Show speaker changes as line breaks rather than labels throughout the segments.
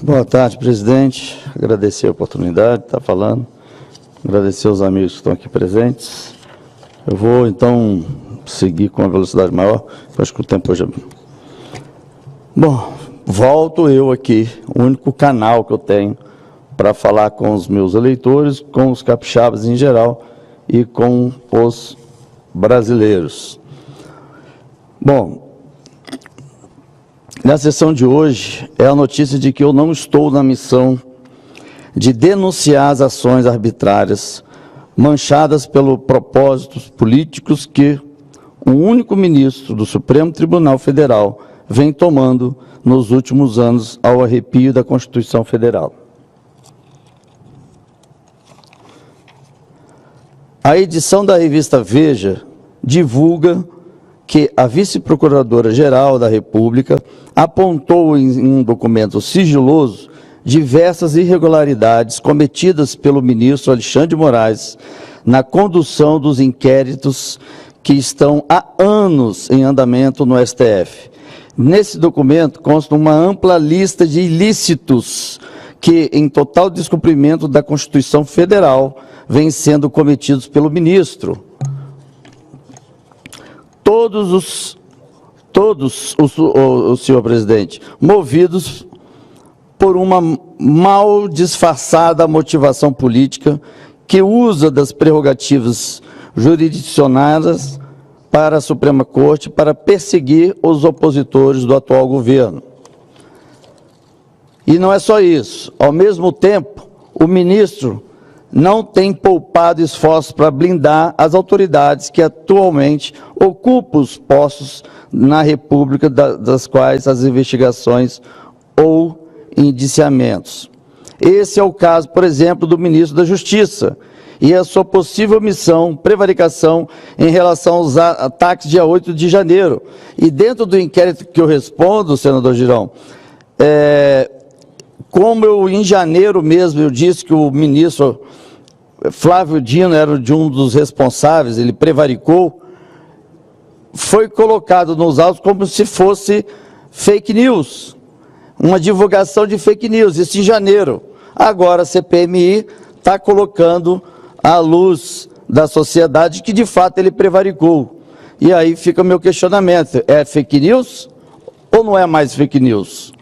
Boa tarde, presidente. Agradecer a oportunidade de estar falando. Agradecer aos amigos que estão aqui presentes. Eu vou, então, seguir com uma velocidade maior. Acho que o tempo hoje é... Bom, volto eu aqui, o único canal que eu tenho para falar com os meus eleitores, com os capixabas em geral e com os brasileiros. Bom, na sessão de hoje é a notícia de que eu não estou na missão de denunciar as ações arbitrárias manchadas pelos propósitos políticos que um único ministro do Supremo Tribunal Federal vem tomando nos últimos anos ao arrepio da Constituição Federal. A edição da revista Veja divulga que a vice-procuradora-geral da República apontou em um documento sigiloso diversas irregularidades cometidas pelo ministro Alexandre de Moraes na condução dos inquéritos que estão há anos em andamento no STF. Nesse documento consta uma ampla lista de ilícitos que, em total descumprimento da Constituição Federal, vêm sendo cometidos pelo ministro. Todos, senhor presidente, movidos por uma mal disfarçada motivação política que usa das prerrogativas jurisdicionadas para a Suprema Corte para perseguir os opositores do atual governo. E não é só isso. Ao mesmo tempo, o ministro não tem poupado esforços para blindar as autoridades que atualmente ocupam os postos na República, das quais as investigações ou indiciamentos. Esse é o caso, por exemplo, do ministro da Justiça e a sua possível omissão, prevaricação em relação aos ataques dia 8 de janeiro. E dentro do inquérito que eu respondo, senador Girão, como eu, em janeiro mesmo, eu disse que o ministro Flávio Dino era de um dos responsáveis, ele prevaricou, foi colocado nos autos como se fosse fake news, uma divulgação de fake news, isso em janeiro. Agora a CPMI está colocando à luz da sociedade que de fato ele prevaricou. E aí fica o meu questionamento, é fake news ou não é mais fake news?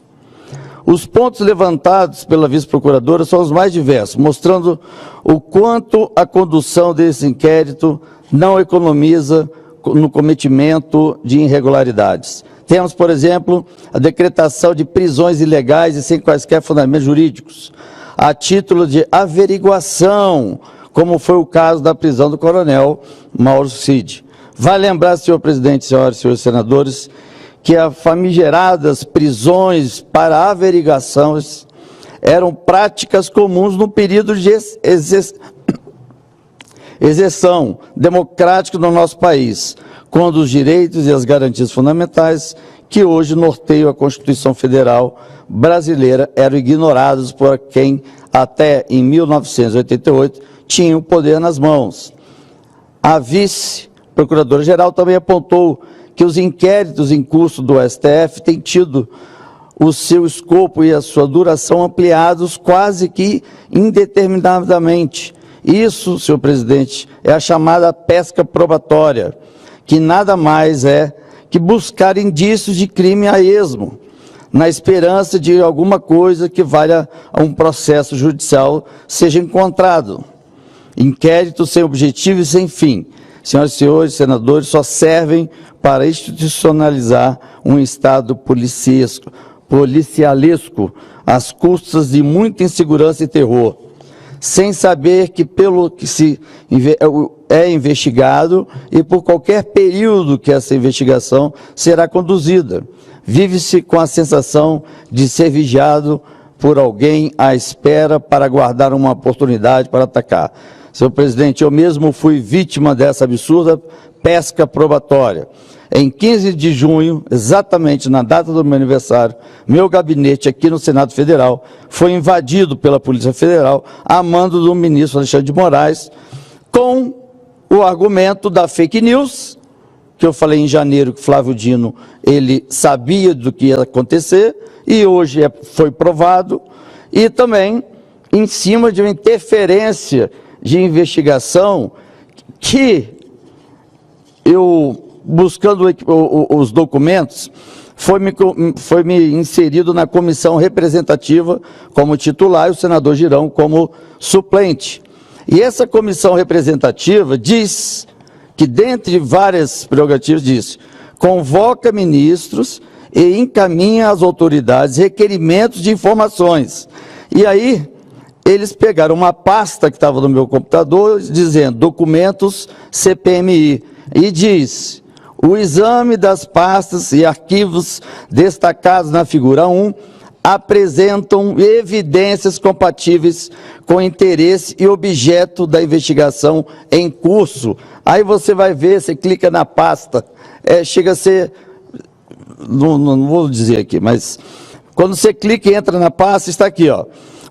Os pontos levantados pela vice-procuradora são os mais diversos, mostrando o quanto a condução desse inquérito não economiza no cometimento de irregularidades. Temos, por exemplo, a decretação de prisões ilegais e sem quaisquer fundamentos jurídicos, a título de averiguação, como foi o caso da prisão do coronel Mauro Cid. Vale lembrar, senhor presidente, senhoras e senhores senadores, que as famigeradas prisões para averiguações eram práticas comuns no período de exerção democrática no nosso país, quando os direitos e as garantias fundamentais que hoje norteiam a Constituição Federal brasileira eram ignorados por quem, até em 1988, tinha o poder nas mãos. A vice-procuradora-geral também apontou que os inquéritos em curso do STF têm tido o seu escopo e a sua duração ampliados quase que indeterminadamente. Isso, senhor presidente, é a chamada pesca probatória, que nada mais é que buscar indícios de crime a esmo, na esperança de alguma coisa que valha a um processo judicial seja encontrado. Inquéritos sem objetivo e sem fim, senhoras e senhores senadores, só servem para institucionalizar um Estado policialesco às custas de muita insegurança e terror, sem saber que pelo que se é investigado e por qualquer período que essa investigação será conduzida. Vive-se com a sensação de ser vigiado por alguém à espera para aguardar uma oportunidade para atacar. Senhor presidente, eu mesmo fui vítima dessa absurda pesca probatória. Em 15 de junho, exatamente na data do meu aniversário, meu gabinete aqui no Senado Federal foi invadido pela Polícia Federal a mando do ministro Alexandre de Moraes, com o argumento da fake news que eu falei em janeiro que Flávio Dino ele sabia do que ia acontecer e hoje foi provado, e também em cima de uma interferência de investigação que eu, buscando os documentos, foi me inserido na comissão representativa como titular e o senador Girão como suplente. E essa comissão representativa diz que, dentre várias prerrogativas, diz: convoca ministros e encaminha às autoridades requerimentos de informações. E aí, eles pegaram uma pasta que estava no meu computador, dizendo documentos CPMI, e diz: o exame das pastas e arquivos destacados na figura 1 apresentam evidências compatíveis com interesse e objeto da investigação em curso. Aí você vai ver, você clica na pasta, chega a ser, não vou dizer aqui, mas quando você clica e entra na pasta, está aqui, ó,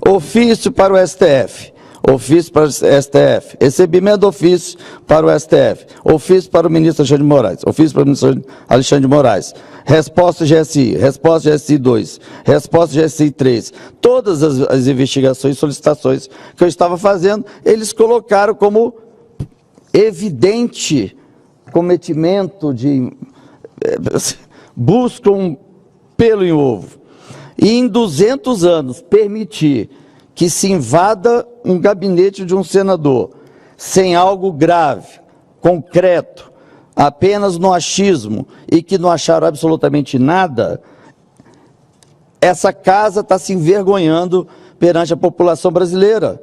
ofício para o STF. Ofício para o STF, recebimento do ofício para o STF, ofício para o ministro Alexandre de Moraes, ofício para o ministro Alexandre de Moraes, resposta GSI, resposta GSI 2, resposta GSI 3, todas as investigações e solicitações que eu estava fazendo, eles colocaram como evidente cometimento de... buscam pelo em ovo. E em 200 anos, permitir que se invada um gabinete de um senador sem algo grave, concreto, apenas no achismo, e que não acharam absolutamente nada, essa casa está se envergonhando perante a população brasileira.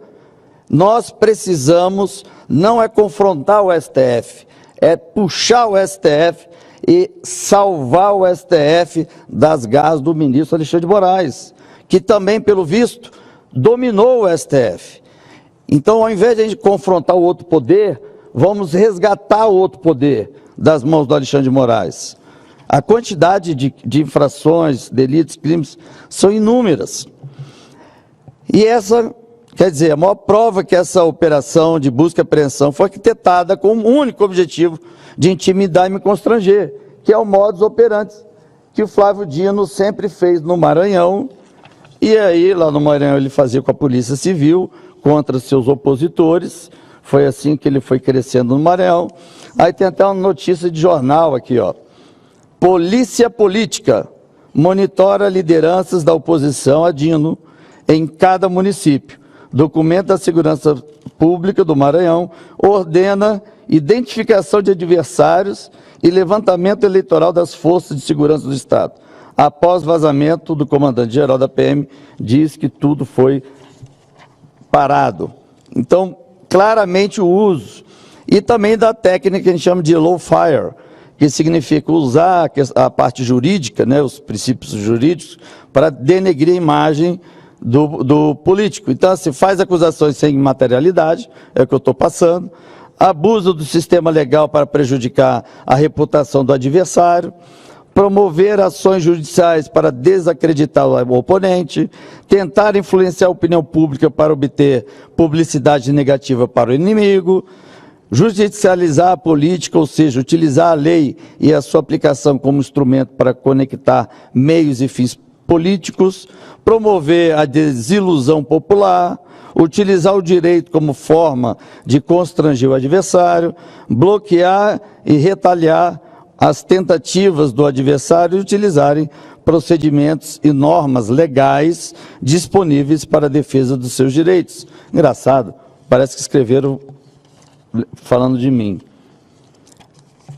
Nós precisamos, não é confrontar o STF, é puxar o STF e salvar o STF das garras do ministro Alexandre de Moraes, que também, pelo visto, dominou o STF. Então, ao invés de a gente confrontar o outro poder, vamos resgatar o outro poder das mãos do Alexandre de Moraes. A quantidade de infrações, delitos, crimes, são inúmeras. E essa, quer dizer, a maior prova que essa operação de busca e apreensão foi arquitetada com um único objetivo de intimidar e me constranger, que é o modus operandi que o Flávio Dino sempre fez no Maranhão. E aí, lá no Maranhão, ele fazia com a Polícia Civil, contra seus opositores. Foi assim que ele foi crescendo no Maranhão. Aí tem até uma notícia de jornal aqui, ó. Polícia Política monitora lideranças da oposição a Dino em cada município. Documento da Segurança Pública do Maranhão ordena identificação de adversários e levantamento eleitoral das forças de segurança do Estado. Após vazamento do comandante-geral da PM, diz que tudo foi parado. Então, claramente o uso. E também da técnica que a gente chama de low fire, que significa usar a parte jurídica, né, os princípios jurídicos, para denegrir a imagem do político. Então, se faz acusações sem materialidade, é o que eu estou passando, abuso do sistema legal para prejudicar a reputação do adversário, promover ações judiciais para desacreditar o oponente, tentar influenciar a opinião pública para obter publicidade negativa para o inimigo, judicializar a política, ou seja, utilizar a lei e a sua aplicação como instrumento para conectar meios e fins políticos, promover a desilusão popular, utilizar o direito como forma de constranger o adversário, bloquear e retaliar as tentativas do adversário de utilizarem procedimentos e normas legais disponíveis para a defesa dos seus direitos. Engraçado, parece que escreveram falando de mim.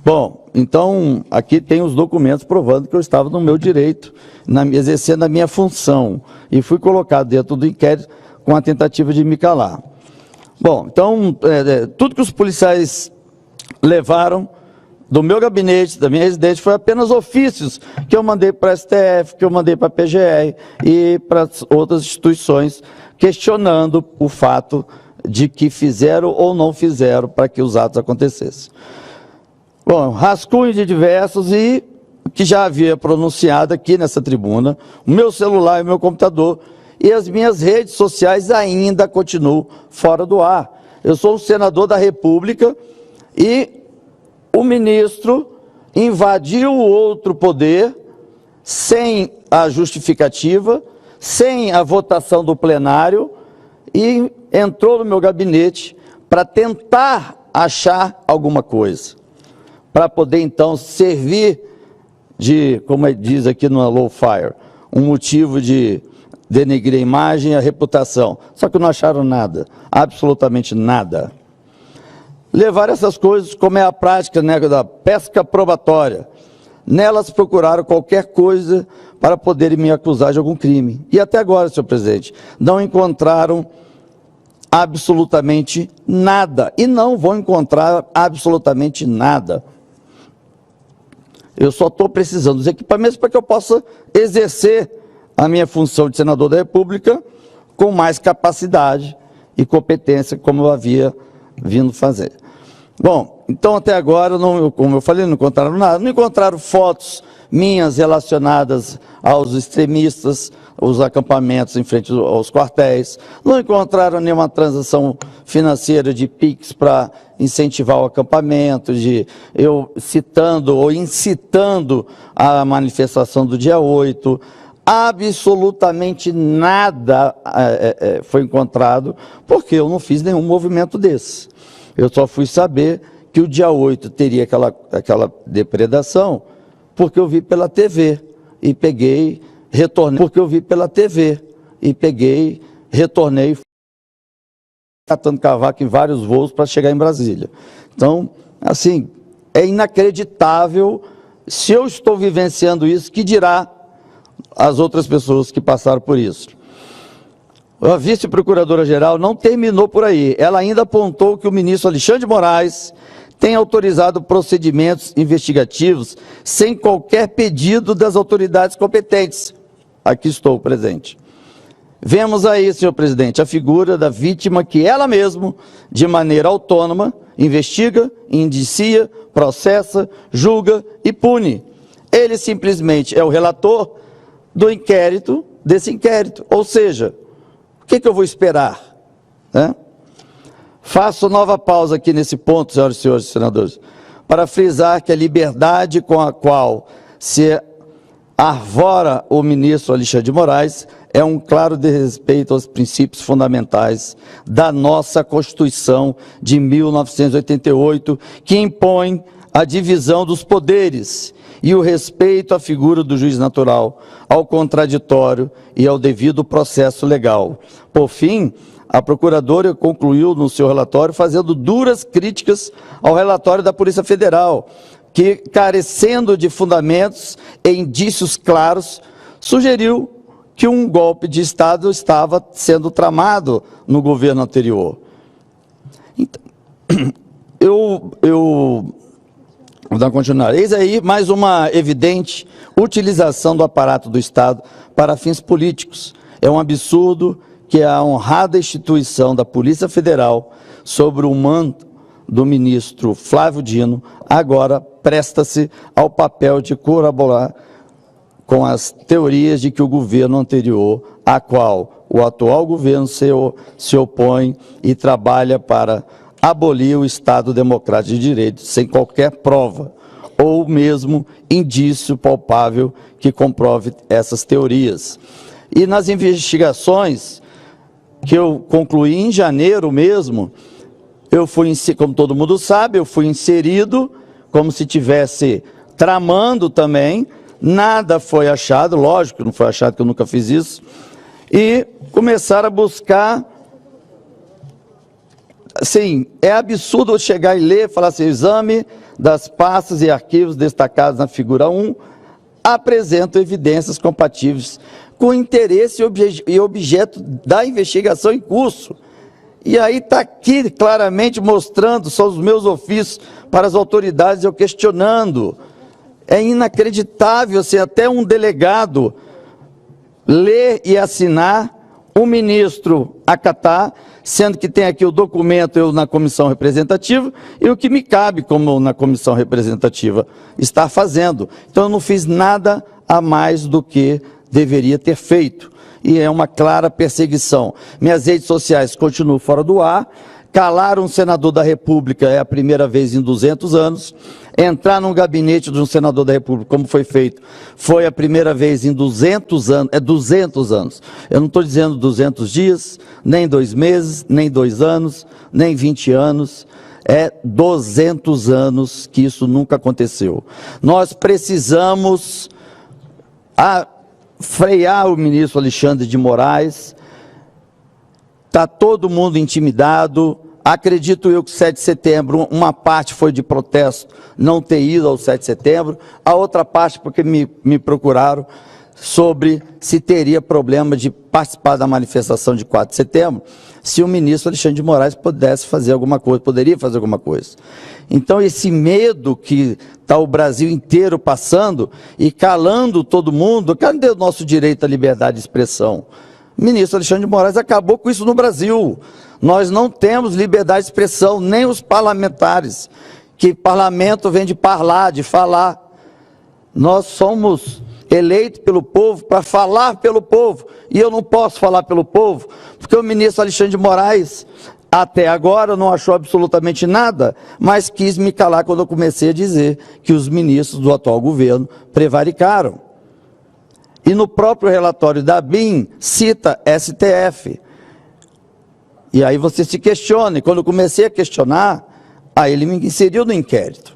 Bom, então, aqui tem os documentos provando que eu estava no meu direito, exercendo a minha função, e fui colocado dentro do inquérito com a tentativa de me calar. Bom, então, tudo que os policiais levaram do meu gabinete, da minha residência, foi apenas ofícios que eu mandei para a STF, que eu mandei para a PGR e para outras instituições, questionando o fato de que fizeram ou não fizeram para que os atos acontecessem. Bom, rascunho de diversos e que já havia pronunciado aqui nessa tribuna, o meu celular e o meu computador e as minhas redes sociais ainda continuam fora do ar. Eu sou um senador da República e o ministro invadiu o outro poder sem a justificativa, sem a votação do plenário, e entrou no meu gabinete para tentar achar alguma coisa, para poder então servir de, como diz aqui no Low Fire, um motivo de denegrir a imagem e a reputação. Só que não acharam nada, absolutamente nada. Levaram essas coisas, como é a prática, né, da pesca probatória. Nelas procuraram qualquer coisa para poderem me acusar de algum crime. E até agora, senhor presidente, não encontraram absolutamente nada. E não vão encontrar absolutamente nada. Eu só estou precisando dos equipamentos para que eu possa exercer a minha função de senador da República com mais capacidade e competência, como eu havia vindo fazer. Bom, então até agora, não, como eu falei, não encontraram nada. Não encontraram fotos minhas relacionadas aos extremistas, os acampamentos em frente aos quartéis. Não encontraram nenhuma transação financeira de PIX para incentivar o acampamento, de eu citando ou incitando a manifestação do dia 8. Absolutamente nada foi encontrado, porque eu não fiz nenhum movimento desse. Eu só fui saber que o dia 8 teria aquela depredação, porque eu vi pela TV e peguei, retornei, porque eu vi pela TV e peguei, retornei, catando cavaco em vários voos para chegar em Brasília. Então, assim, é inacreditável. Se eu estou vivenciando isso, que dirá as outras pessoas que passaram por isso? A vice-procuradora-geral não terminou por aí. Ela ainda apontou que o ministro Alexandre de Moraes tem autorizado procedimentos investigativos sem qualquer pedido das autoridades competentes. Aqui estou presente. Vemos aí, senhor presidente, a figura da vítima que ela mesma, de maneira autônoma, investiga, indicia, processa, julga e pune. Ele simplesmente é o relator do inquérito, desse inquérito. Ou seja, o que eu vou esperar, né? Faço nova pausa aqui nesse ponto, senhoras e senhores senadores, para frisar que a liberdade com a qual se arvora o ministro Alexandre de Moraes é um claro desrespeito aos princípios fundamentais da nossa Constituição de 1988, que impõe a divisão dos poderes e o respeito à figura do juiz natural, ao contraditório e ao devido processo legal. Por fim, a procuradora concluiu no seu relatório fazendo duras críticas ao relatório da Polícia Federal, que, carecendo de fundamentos e indícios claros, sugeriu que um golpe de Estado estava sendo tramado no governo anterior. Então, vou dar continuidade. Eis aí mais uma evidente utilização do aparato do Estado para fins políticos. É um absurdo que a honrada instituição da Polícia Federal, sob o manto do ministro Flávio Dino, agora presta-se ao papel de colaborar com as teorias de que o governo anterior, a qual o atual governo se opõe e trabalha para abolir o Estado Democrático de Direito sem qualquer prova ou mesmo indício palpável que comprove essas teorias. E nas investigações que eu concluí em janeiro mesmo, eu fui, como todo mundo sabe, eu fui inserido como se tivesse tramando também, nada foi achado, lógico que não foi achado, que eu nunca fiz isso, e começaram a buscar. Assim, é absurdo eu chegar e ler, falar assim, o exame das pastas e arquivos destacados na figura 1 apresentam evidências compatíveis com o interesse e objeto da investigação em curso. E aí está aqui claramente mostrando, são os meus ofícios para as autoridades, eu questionando. É inacreditável, assim, até um delegado ler e assinar, um ministro acatar, sendo que tem aqui o documento, eu na comissão representativa, e o que me cabe, como na comissão representativa, estar fazendo. Então eu não fiz nada a mais do que deveria ter feito. E é uma clara perseguição. Minhas redes sociais continuam fora do ar, calar um senador da República é a primeira vez em 200 anos, entrar num gabinete de um senador da República, como foi feito, foi a primeira vez em 200 anos, é 200 anos. Eu não estou dizendo 200 dias, nem 2 meses, nem 2 anos, nem 20 anos, é 200 anos que isso nunca aconteceu. Nós precisamos frear o ministro Alexandre de Moraes. Está todo mundo intimidado. Acredito eu que 7 de setembro, uma parte foi de protesto, não ter ido ao 7 de setembro, a outra parte porque me procuraram sobre se teria problema de participar da manifestação de 4 de setembro, se o ministro Alexandre de Moraes pudesse fazer alguma coisa, poderia fazer alguma coisa. Então esse medo que está o Brasil inteiro passando e calando todo mundo, cadê o nosso direito à liberdade de expressão? O ministro Alexandre de Moraes acabou com isso no Brasil. Nós não temos liberdade de expressão, nem os parlamentares, que parlamento vem de parlar, de falar. Nós somos eleitos pelo povo para falar pelo povo, e eu não posso falar pelo povo, porque o ministro Alexandre de Moraes, até agora, não achou absolutamente nada, mas quis me calar quando eu comecei a dizer que os ministros do atual governo prevaricaram. E no próprio relatório da BIM, cita STF. E aí você se questiona, e quando eu comecei a questionar, aí ele me inseriu no inquérito.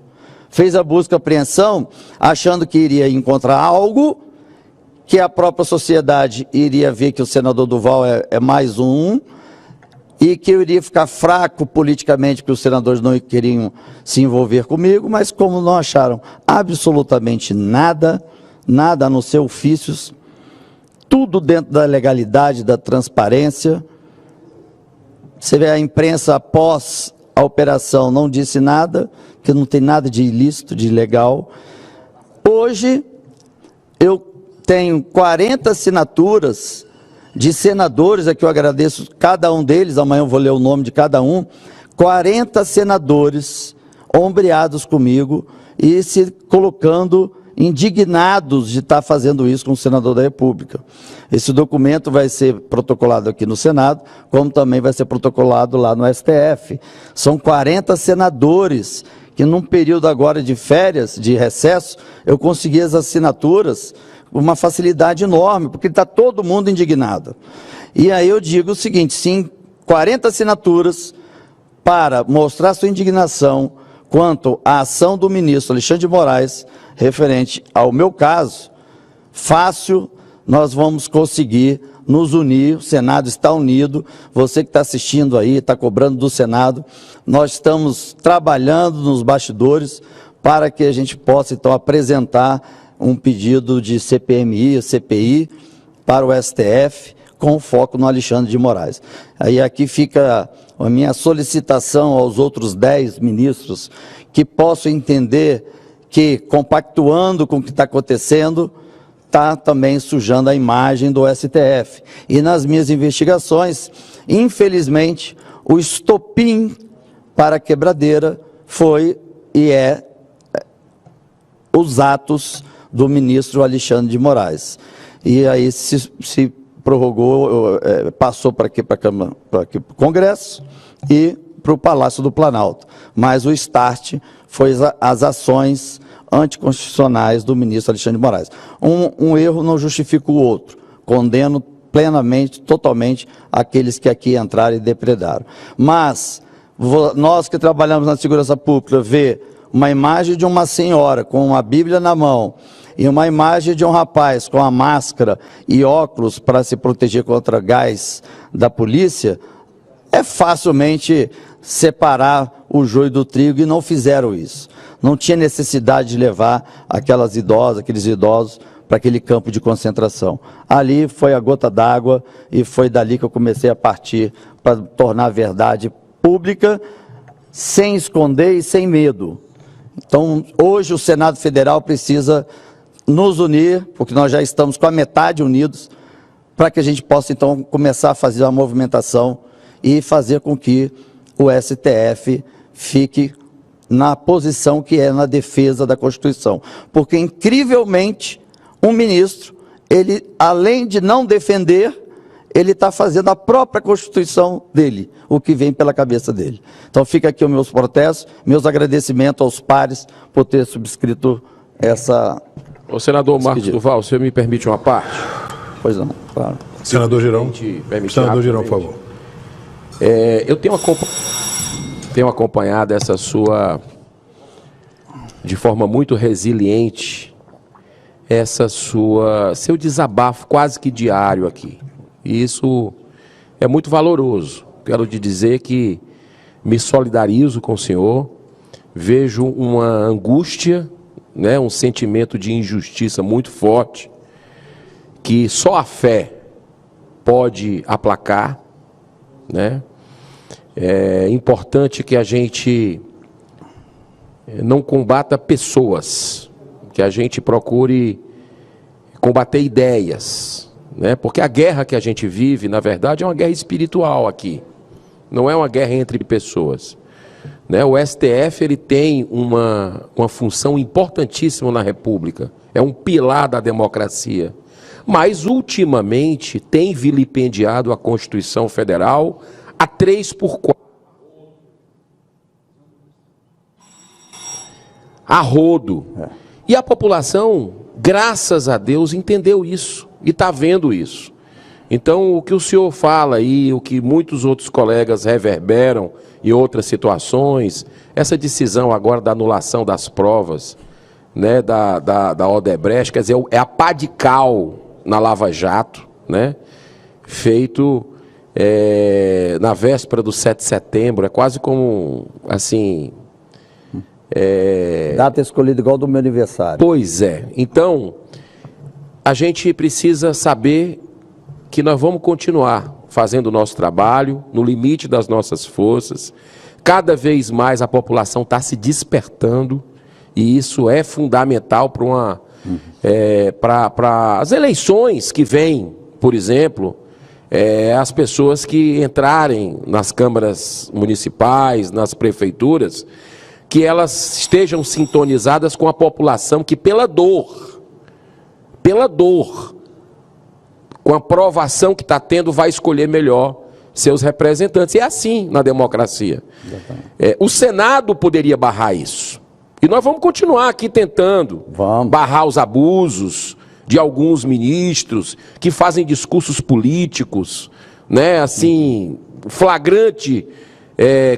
Fez a busca e apreensão, achando que iria encontrar algo, que a própria sociedade iria ver que o senador Duval é mais um, e que eu iria ficar fraco politicamente, que os senadores não queriam se envolver comigo, mas como não acharam absolutamente nada, nada a não ser ofícios, tudo dentro da legalidade, da transparência. Você vê a imprensa após a operação não disse nada, que não tem nada de ilícito, de ilegal. Hoje eu tenho 40 assinaturas de senadores, aqui eu agradeço cada um deles, amanhã eu vou ler o nome de cada um, 40 senadores ombreados comigo e se colocando indignados de estar fazendo isso com o senador da República. Esse documento vai ser protocolado aqui no Senado, como também vai ser protocolado lá no STF. São 40 senadores que num período agora de férias, de recesso, eu consegui as assinaturas com uma facilidade enorme, porque está todo mundo indignado. E aí eu digo o seguinte, sim, 40 assinaturas para mostrar sua indignação quanto à ação do ministro Alexandre de Moraes, referente ao meu caso, fácil, nós vamos conseguir nos unir, o Senado está unido, você que está assistindo aí, está cobrando do Senado, nós estamos trabalhando nos bastidores para que a gente possa, então, apresentar um pedido de CPMI, CPI, para o STF, com foco no Alexandre de Moraes. Aí aqui fica a minha solicitação aos outros 10 ministros que possam entender que, compactuando com o que está acontecendo, está também sujando a imagem do STF. E nas minhas investigações, infelizmente, o estopim para a quebradeira foi e é os atos do ministro Alexandre de Moraes. E aí se prorrogou, passou para aqui, para o Congresso e para o Palácio do Planalto. Mas o start foi as ações anticonstitucionais do ministro Alexandre de Moraes. Um erro não justifica o outro. Condeno plenamente, totalmente, aqueles que aqui entraram e depredaram. Mas nós que trabalhamos na segurança pública, ver uma imagem de uma senhora com uma Bíblia na mão e uma imagem de um rapaz com a máscara e óculos para se proteger contra gás da polícia, é facilmente separar o joio do trigo, e não fizeram isso. Não tinha necessidade de levar aquelas idosas, aqueles idosos para aquele campo de concentração. Ali foi a gota d'água e foi dali que eu comecei a partir para tornar a verdade pública, sem esconder e sem medo. Então, hoje o Senado Federal precisa nos unir, porque nós já estamos com a metade unidos, para que a gente possa, então, começar a fazer uma movimentação e fazer com que o STF fique na posição que é na defesa da Constituição. Porque, incrivelmente, um ministro, ele, além de não defender, ele está fazendo a própria Constituição dele, o que vem pela cabeça dele. Então fica aqui os meus protestos, meus agradecimentos aos pares por ter subscrito essa...
O senador Marcos Duval, o senhor me permite uma parte?
Pois não, claro.
Senador Girão. Senador Girão, por favor.
Eu tenho acompanhado essa sua, de forma muito resiliente, seu desabafo quase que diário aqui. E isso é muito valoroso. Quero te dizer que me solidarizo com o senhor, vejo uma angústia, né, um sentimento de injustiça muito forte, que só a fé pode aplacar, né? É importante que a gente não combata pessoas, que a gente procure combater ideias, né? Porque a guerra que a gente vive, na verdade, é uma guerra espiritual aqui, não é uma guerra entre pessoas, né? O STF ele tem uma função importantíssima na República, é um pilar da democracia, mas ultimamente tem vilipendiado a Constituição Federal a 3x4. A rodo. E a população, graças a Deus, entendeu isso e está vendo isso. Então, o que o senhor fala aí, o que muitos outros colegas reverberam em outras situações, essa decisão agora da anulação das provas, né, da Odebrecht, quer dizer, é a pá de cal na Lava Jato, né, feito na véspera do 7 de setembro, é quase como, assim...
Data escolhida igual do meu aniversário.
Pois é. Então, a gente precisa saber que nós vamos continuar fazendo o nosso trabalho, no limite das nossas forças. Cada vez mais a população está se despertando, e isso é fundamental para as eleições que vêm, por exemplo, as pessoas que entrarem nas câmaras municipais, nas prefeituras, que elas estejam sintonizadas com a população que pela dor, com a provação que está tendo, vai escolher melhor seus representantes. E é assim na democracia. O Senado poderia barrar isso. E nós vamos continuar aqui tentando barrar os abusos de alguns ministros que fazem discursos políticos, né, assim, flagrante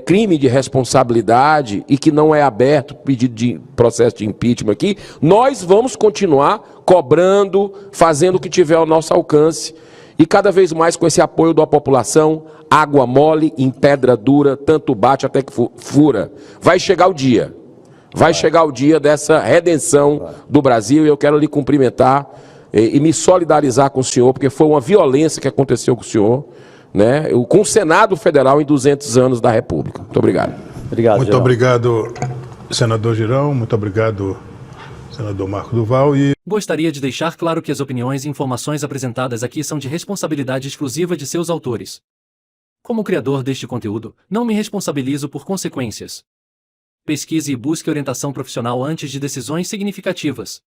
crime de responsabilidade e que não é aberto pedido de processo de impeachment aqui. Nós vamos continuar cobrando, fazendo o que tiver ao nosso alcance e cada vez mais com esse apoio da população. Água mole em pedra dura, tanto bate até que fura. Vai chegar o dia. Vai chegar o dia dessa redenção do Brasil, e eu quero lhe cumprimentar e me solidarizar com o senhor, porque foi uma violência que aconteceu com o senhor, né, com o Senado Federal em 200 anos da República. Muito obrigado.
Muito obrigado, senador Girão. Muito obrigado, senador Marcos Duval.
Gostaria de deixar claro que as opiniões e informações apresentadas aqui são de responsabilidade exclusiva de seus autores. Como criador deste conteúdo, não me responsabilizo por consequências. Pesquise e busque orientação profissional antes de decisões significativas.